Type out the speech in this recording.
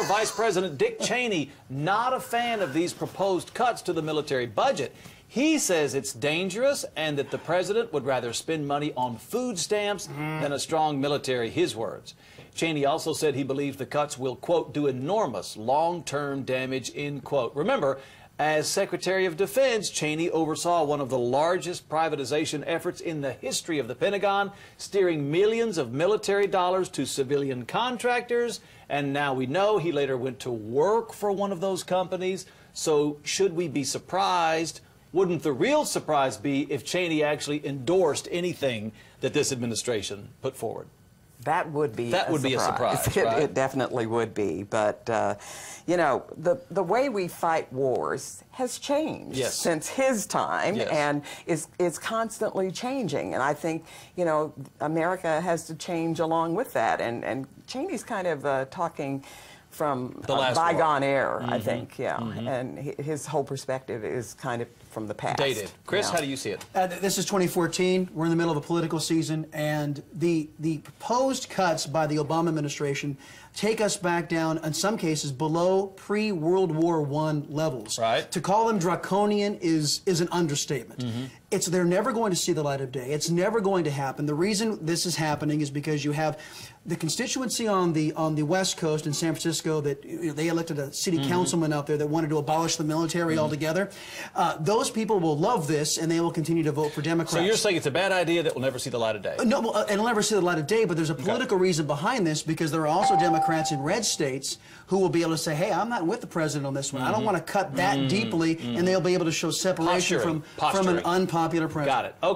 former Vice President Dick Cheney not a fan of these proposed cuts to the military budget. He says it's dangerous and that the president would rather spend money on food stamps than a strong military, his words. Cheney also said he believes the cuts will, quote, do enormous long-term damage, end quote. Remember, as Secretary of Defense, Cheney oversaw one of the largest privatization efforts in the history of the Pentagon, steering millions of military dollars to civilian contractors, and now we know he later went to work for one of those companies. So should we be surprised? Wouldn't the real surprise be if Cheney actually endorsed anything that this administration put forward? That would be a surprise. Right? It definitely would be. But, you know, the way we fight wars has changed since his time and is constantly changing. And I think, you know, America has to change along with that. And Cheney's kind of talking from bygone era, I think, and his whole perspective is kind of from the past. Dated. Chris, how do you see it? This is 2014. We're in the middle of a political season, and the proposed cuts by the Obama administration take us back down, in some cases, below pre-World War I levels. Right. To call them draconian is an understatement. They're never going to see the light of day. It's never going to happen. The reason this is happening is because you have the constituency on the West Coast in San Francisco that they elected a city councilman out there that wanted to abolish the military altogether. Those people will love this, and they will continue to vote for Democrats. So you're saying it's a bad idea that will never see the light of day? No, well, it'll never see the light of day, but there's a political reason behind this, because there are also Democrats in red states who will be able to say, hey, I'm not with the president on this one. I don't want to cut that deeply, and they'll be able to show separation from an unpopular president. Got it. Okay.